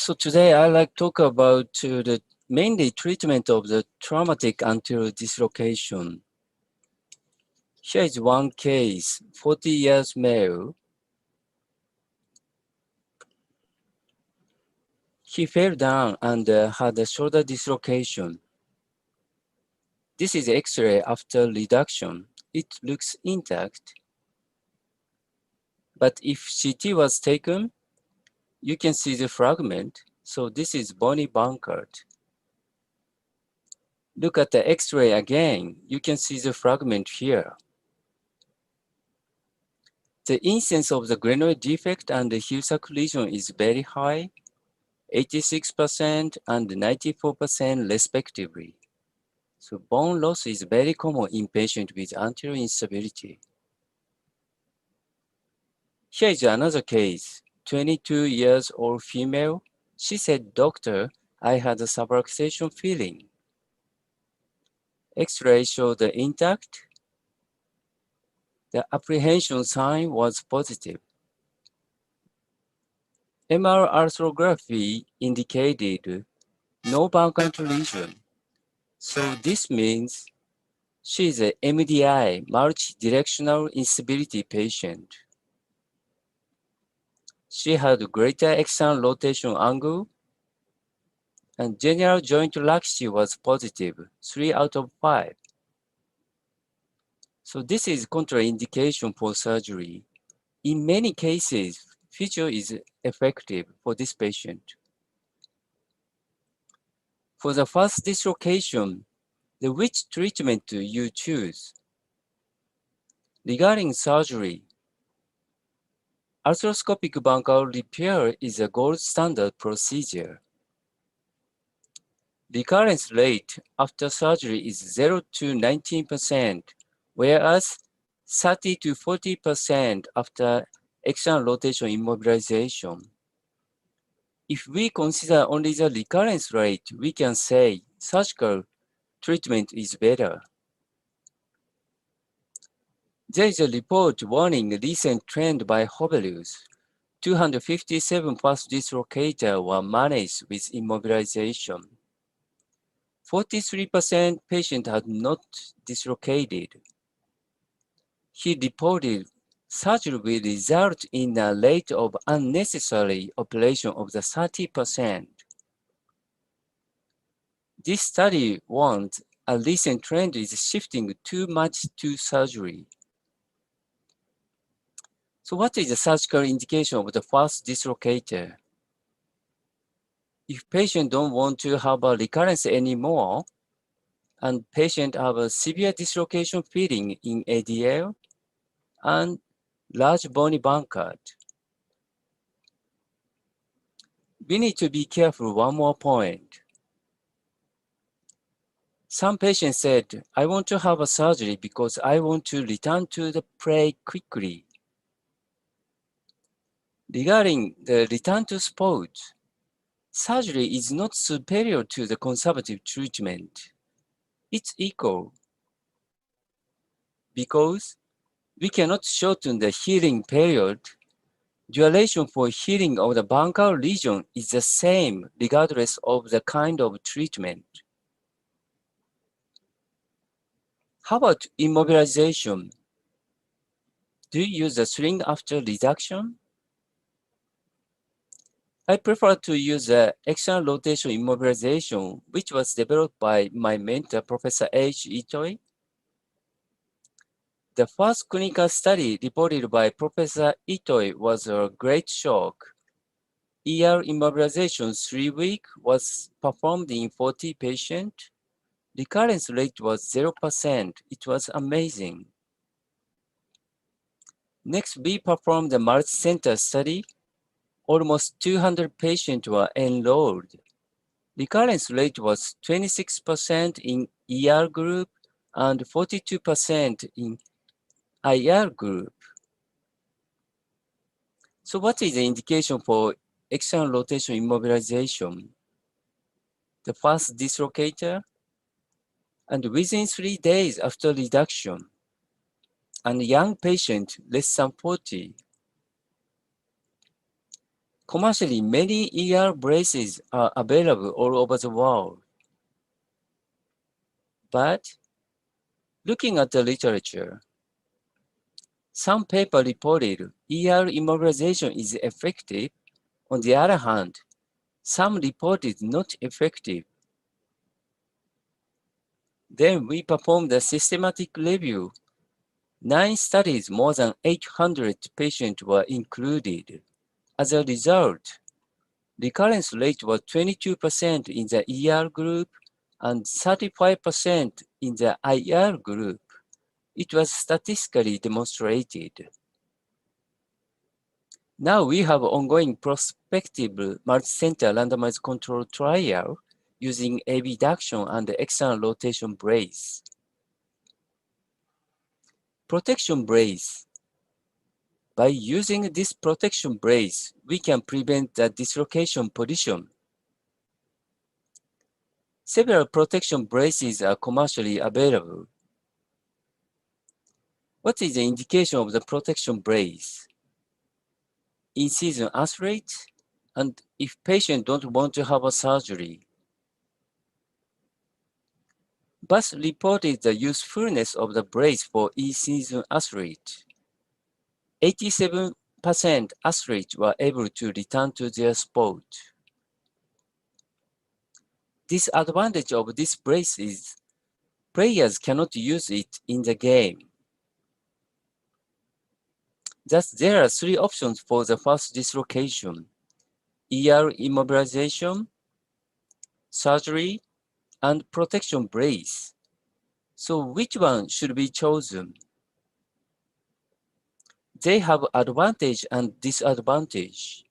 So today I'd like to talk about the mainly treatment of the traumatic anterior dislocation. Here is one case, 40 years male. He fell down and had a shoulder dislocation. This is X-ray after reduction. It looks intact. But if CT was taken, you can see the fragment. So this is bony bunkered. Look at the X-ray again. You can see the fragment here. The incidence of the glenoid defect and the heel sac lesion is very high, 86% and 94% respectively. So bone loss is very common in patients with anterior instability. Here is another case, 22 years old female. She said, "Doctor, I had a subluxation feeling." X-ray showed the intact. The apprehension sign was positive. MR arthrography indicated no buncombe lesion. So this means she is a MDI, multidirectional instability patient. She had greater external rotation angle and general joint laxity was positive, 3 out of 5. So this is contraindication for surgery. In many cases, physio is effective for this patient. For the first dislocation, which treatment do you choose? Regarding surgery, arthroscopic buccal repair is a gold standard procedure. Recurrence rate after surgery is 0 to 19%, whereas 30 to 40% after external rotation immobilization. If we consider only the recurrence rate, we can say surgical treatment is better. There is a report warning recent trend by Hobelius. 257 past dislocator were managed with immobilization. 43% patient had not dislocated. He reported surgery will result in a rate of unnecessary operation of the 30%. This study warns a recent trend is shifting too much to surgery. So what is the surgical indication of the first dislocator? If patient don't want to have a recurrence anymore, and patient have a severe dislocation feeling in ADL and large bony buncard. We need to be careful one more point. Some patients said, "I want to have a surgery because I want to return to the play quickly." Regarding the return to sport, surgery is not superior to the conservative treatment. It's equal because we cannot shorten the healing period. Duration for healing of the buccal lesion is the same regardless of the kind of treatment. How about immobilization? Do you use a sling after reduction? I prefer to use the external rotation immobilization, which was developed by my mentor, Professor H. Itoi. The first clinical study reported by Professor Itoi was a great shock. ER immobilization 3 weeks was performed in 40 patients. Recurrence rate was 0%. It was amazing. Next, we performed the multi-center study. Almost 200 patients were enrolled. Recurrence rate was 26% in ER group and 42% in IR group. So what is the indication for external rotation immobilization? The first dislocator, and within 3 days after reduction, and young patient less than 40. Commercially, many ER braces are available all over the world. But looking at the literature, some papers reported ER immobilization is effective. On the other hand, some reported not effective. Then we performed a systematic review. 9 studies, more than 800 patients were included. As a result, recurrence rate was 22% in the ER group and 35% in the IR group. It was statistically demonstrated. Now we have ongoing prospective multicenter randomized controlled trial using abduction and external rotation brace. Protection brace. By using this protection brace, we can prevent the dislocation position. Several protection braces are commercially available. What is the indication of the protection brace? In-season athlete, and if patients don't want to have a surgery. Both reported the usefulness of the brace for in-season athlete. 87% athletes were able to return to their sport. Disadvantage of this brace is players cannot use it in the game. Thus, there are 3 options for the first dislocation: ER immobilization, surgery, and protection brace. So which one should be chosen? They have advantage and disadvantage.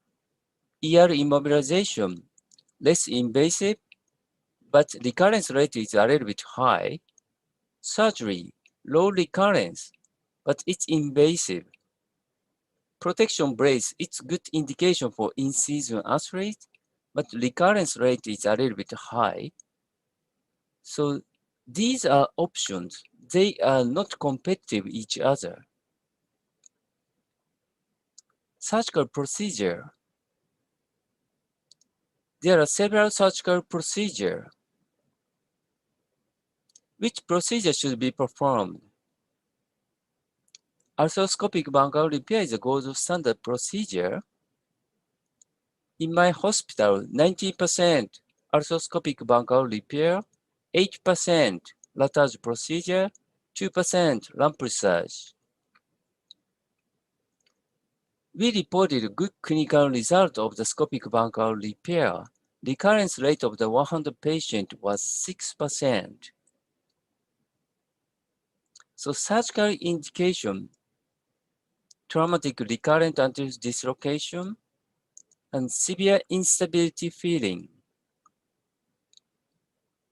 ER immobilization, less invasive, but recurrence rate is a little bit high. Surgery, low recurrence, but it's invasive. Protection brace, it's good indication for in-season athlete, but recurrence rate is a little bit high. So these are options. They are not competitive each other. Surgical procedure. There are several surgical procedures. Which procedure should be performed? Arthroscopic bunion repair is a gold standard procedure. In my hospital, 90% arthroscopic bunion repair, 8% latarge procedure, 2% remplissage. We reported good clinical result of the scopic bunion repair. Recurrence rate of the 100 patient was 6%. So surgical indication, traumatic recurrent anterior dislocation, and severe instability feeling.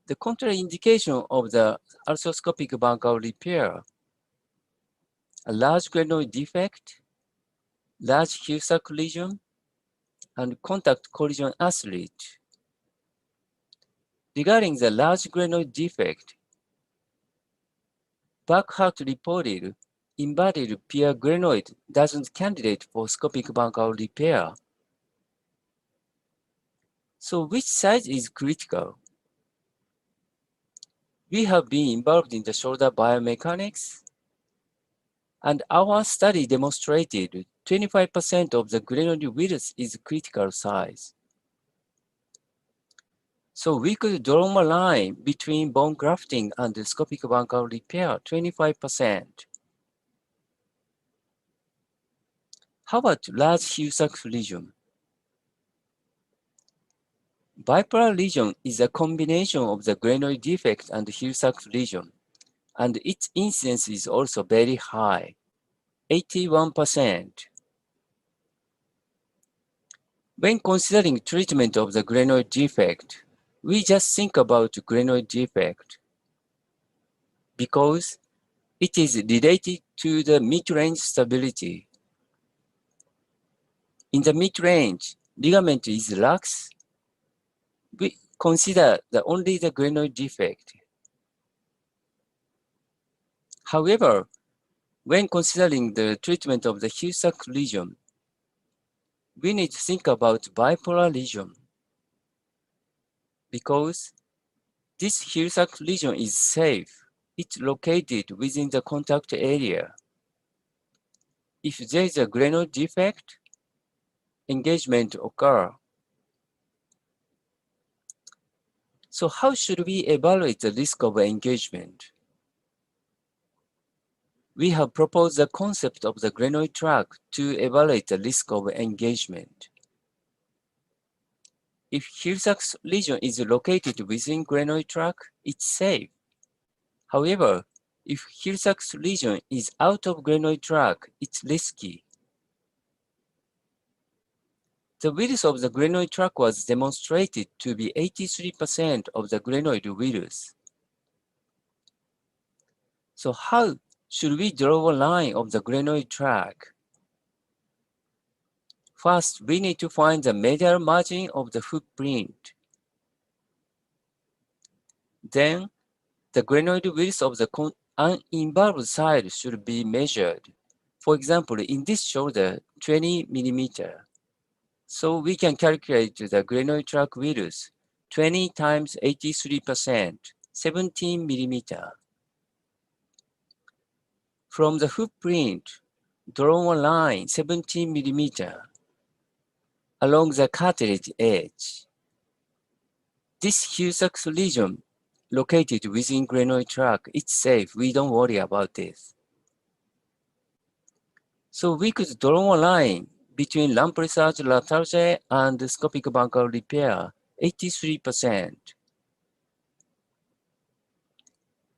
The contraindication of the arthroscopic bunion repair: a large glenoid defect, large Hill-Sachs lesion, and contact collision athlete. Regarding the large glenoid defect, Burkhardt reported inverted pier glenoid doesn't candidate for scopic bunion repair. So which size is critical? We have been involved in the shoulder biomechanics, and our study demonstrated 25% of the glenoid width is critical size. So we could draw a line between bone grafting and scopic bunion repair, 25%. How about large Hill-Sachs lesion? Bipolar lesion is a combination of the glenoid defect and Hill-Sachs lesion, and its incidence is also very high, 81%. When considering treatment of the glenoid defect, we just think about glenoid defect because it is related to the mid-range stability. In the mid-range, ligament is lax. We consider only the glenoid defect. However, when considering the treatment of the Hill-Sachs lesion, we need to think about bipolar lesion because this Hill-Sachs lesion is safe. It's located within the contact area. If there is a glenoid defect, engagement occur. So how should we evaluate the risk of engagement? We have proposed the concept of the glenoid track to evaluate the risk of engagement. If Hill-Sachs lesion is located within glenoid track, it's safe. However, if Hill-Sachs lesion is out of glenoid track, it's risky. The width of the glenoid track was demonstrated to be 83% of the glenoid width. So how should we draw a line of the glenoid track? First, we need to find the medial margin of the footprint. Then, the glenoid width of the uninvolved side should be measured. For example, in this shoulder, 20 millimeter. So we can calculate the glenoid track width, 20 times 83%, 17 millimeter. From the footprint, draw a line 17 millimeter along the cartilage edge. This Hill-Sachs lesion located within glenoid tract, it's safe. We don't worry about this. So we could draw a line between lump research latarge and scopic buccal repair, 83%.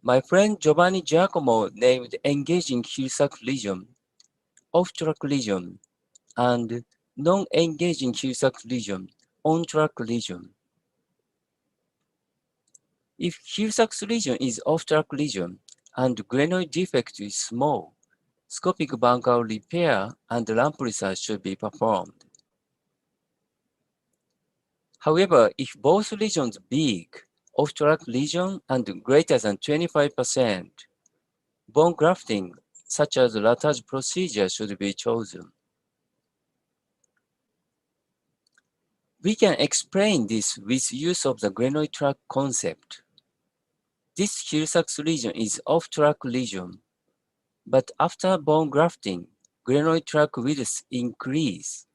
My friend Giovanni Giacomo named engaging Hill-Sachs lesion, off-track lesion, and non-engaging Hill-Sachs lesion, on-track lesion. If Hill-Sachs lesion is off-track lesion and glenoid defect is small, scopic buccal repair and lump research should be performed. However, if both lesions big, off-track lesion and greater than 25%, bone grafting, such as latarge procedure, should be chosen. We can explain this with use of the glenoid track concept. This Hill-Sachs lesion is off-track lesion, but after bone grafting, glenoid track width increase.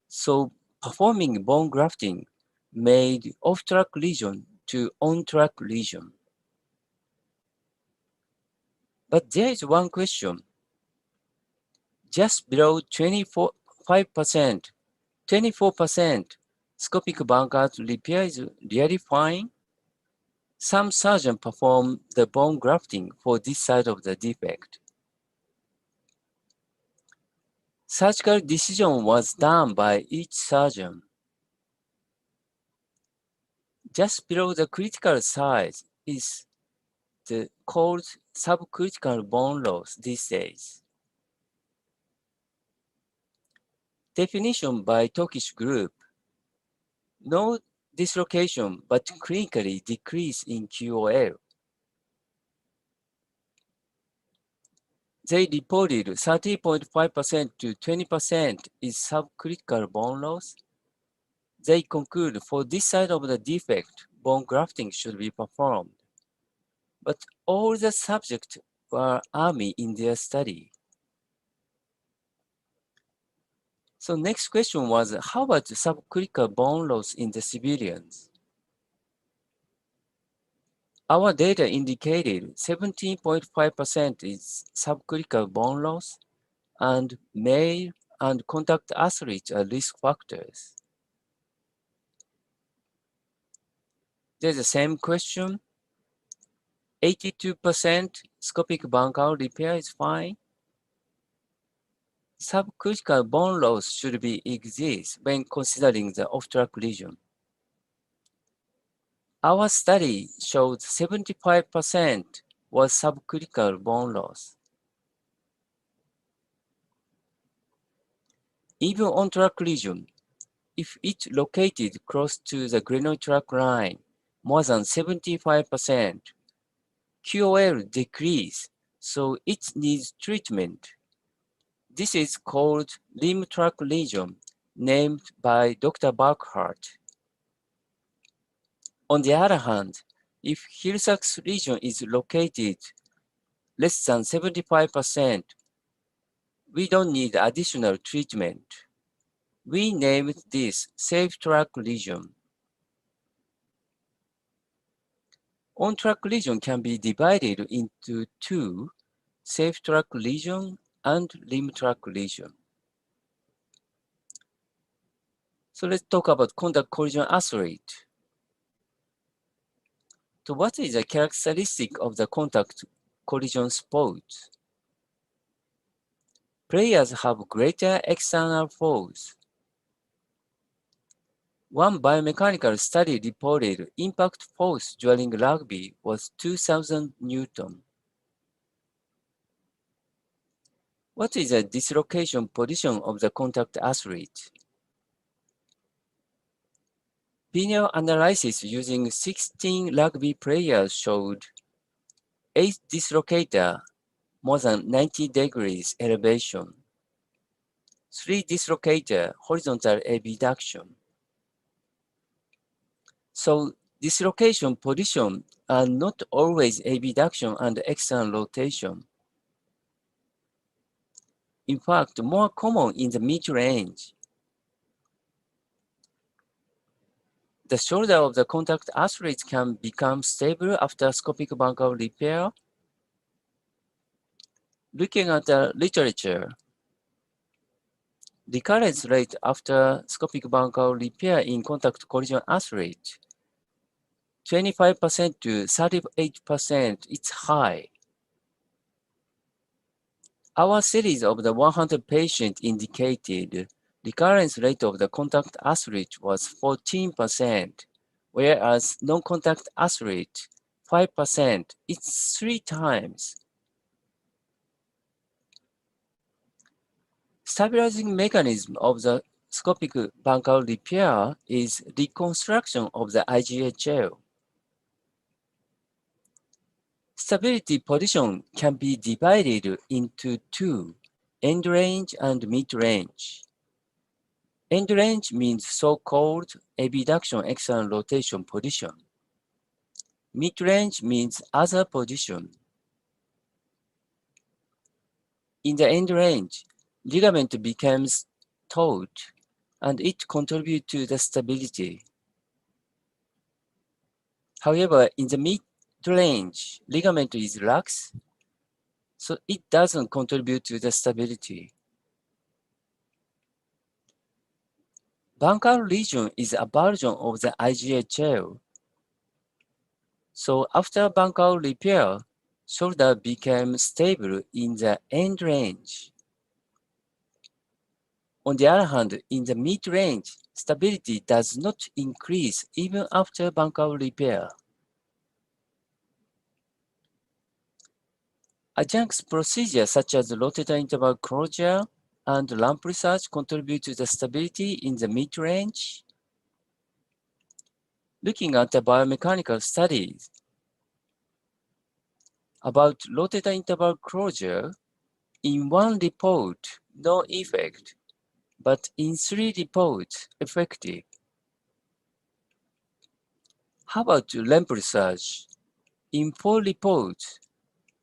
So performing bone grafting made off-track lesion to on-track lesion. But there is one question. Just below 24% scopic buccal repair is really fine. Some surgeons perform the bone grafting for this side of the defect. Surgical decision was done by each surgeon. Just below the critical size is the called subcritical bone loss these days. Definition by Turkish group. No dislocation but clinically decrease in QOL. They reported 30.5% to 20% is subcritical bone loss. They conclude for this side of the defect, bone grafting should be performed. But all the subjects were Army in their study. So next question was, how about subcritical bone loss in the civilians? Our data indicated 17.5% is subcritical bone loss, and male and contact athletes are risk factors. There's the same question. 82% scopic buccal repair is fine. Subcritical bone loss should be exist when considering the off-track lesion. Our study showed 75% was subcritical bone loss. Even on-track lesion, if it located close to the glenoid track line, more than 75%, QOL decrease, so it needs treatment. This is called limb track lesion, named by Dr. Burkhardt. On the other hand, if Hill-Sachs region is located less than 75%, we don't need additional treatment. We named this safe track region. On-track region can be divided into two, safe track region and limb track region. So let's talk about contact collision athlete. So what is the characteristic of the contact collision sport? Players have greater external force. One biomechanical study reported impact force during rugby was 2,000 Newton. What is the dislocation position of the contact athlete? Pineal analysis using 16 rugby players showed 8 dislocator more than 90 degrees elevation, 3 dislocator horizontal abduction. So dislocation position are not always abduction and external rotation. In fact, more common in the mid-range. The shoulder of the contact athlete can become stable after scopic bunkle repair. Looking at the literature, recurrence rate after scopic bunkle repair in contact collision athlete, 25% to 38%, it's high. Our series of the 100 patients indicated recurrence rate of the contact athlete was 14%, whereas non-contact athlete, 5%. It's 3 times. Stabilizing mechanism of the scopic bunkle repair is reconstruction of the IGHL. Stability position can be divided into two, end range and mid range. End range means so-called abduction external rotation position. Mid range means other position. In the end range, ligament becomes taut and it contributes to the stability. However, in the mid-range, ligament is lax, so it doesn't contribute to the stability. Bunkle region is a version of the IGHL. So after bunkle repair, shoulder became stable in the end range. On the other hand, in the mid-range, stability does not increase even after bunkle repair. Adjunct procedures such as rotator interval closure and lump research contribute to the stability in the mid-range. Looking at the biomechanical studies about rotator interval closure, in one report, no effect, but in 3 reports, effective. How about lump research? In 4 reports,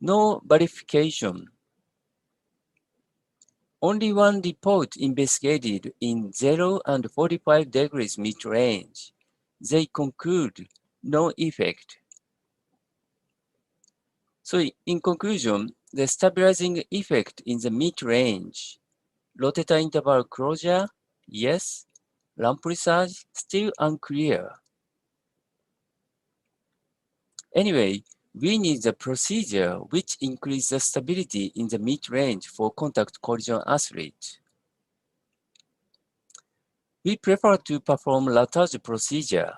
no verification. Only one report investigated in 0 and 45 degrees mid-range. They conclude no effect. So in conclusion, the stabilizing effect in the mid-range, rotator interval closure, yes, lump research, still unclear. Anyway, we need the procedure which increases the stability in the mid-range for contact collision athlete. We prefer to perform Latarge procedure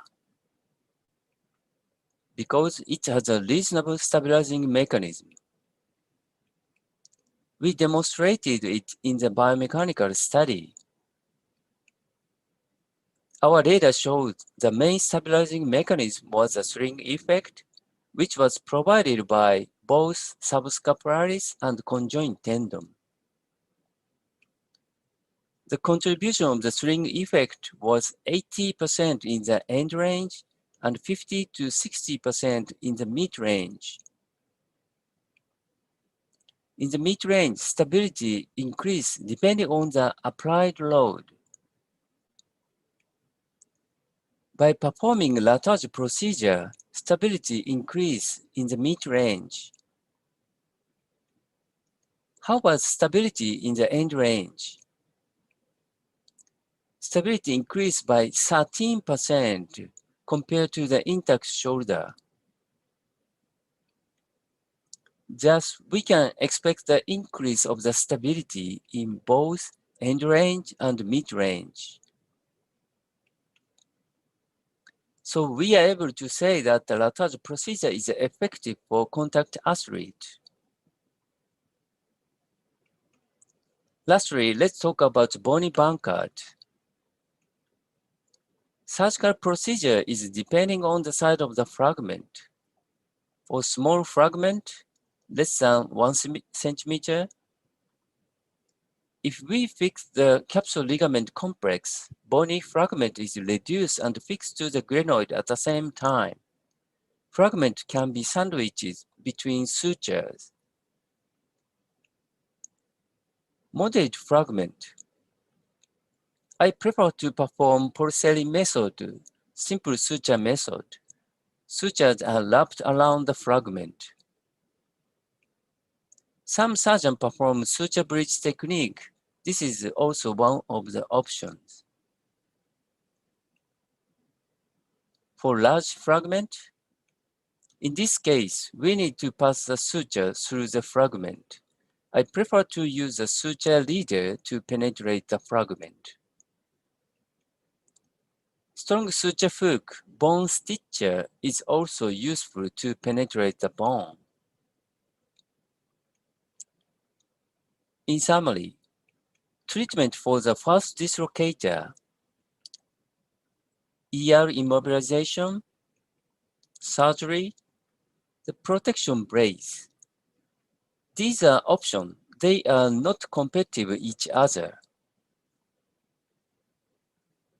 because it has a reasonable stabilizing mechanism. We demonstrated it in the biomechanical study. Our data showed the main stabilizing mechanism was a sling effect, which was provided by both subscapularis and conjoint tendon. The contribution of the sling effect was 80% in the end range and 50 to 60% in the mid range. In the mid range, stability increased depending on the applied load. By performing Latar's procedure, stability increased in the mid range. How about stability in the end range? Stability increased by 13% compared to the intact shoulder. Thus, we can expect the increase of the stability in both end range and mid range. So we are able to say that the Latar's procedure is effective for contact athlete. Lastly, let's talk about bony Bankart. Surgical procedure is depending on the size of the fragment. For small fragment, less than 1 centimeter, if we fix the capsule ligament complex, bony fragment is reduced and fixed to the glenoid at the same time. Fragment can be sandwiched between sutures. Moderate fragment. I prefer to perform porcelain method, simple suture method. Sutures are wrapped around the fragment. Some surgeons perform suture bridge technique. This is also one of the options. For large fragment, in this case, we need to pass the suture through the fragment. I prefer to use a suture leader to penetrate the fragment. Strong suture hook, bone stitcher, is also useful to penetrate the bone. In summary, treatment for the first dislocator, ER immobilization, surgery, the protection brace. These are options. They are not competitive with each other.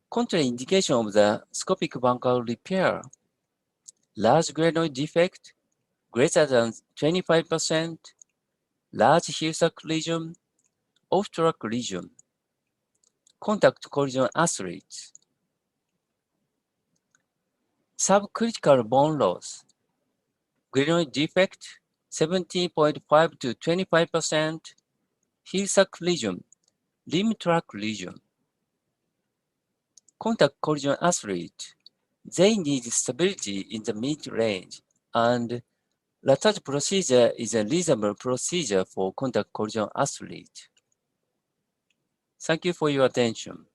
Contraindication of the scopic buccal repair. Large glenoid defect, greater than 25%, large heel sac lesion, off-track lesion, contact collision athletes. Subcritical bone loss, glenoid defect, 17.5 to 25%, heel sac lesion, limb track lesion. Contact collision athlete, they need stability in the mid-range, and Latar's procedure is a reasonable procedure for contact collision athlete. Thank you for your attention.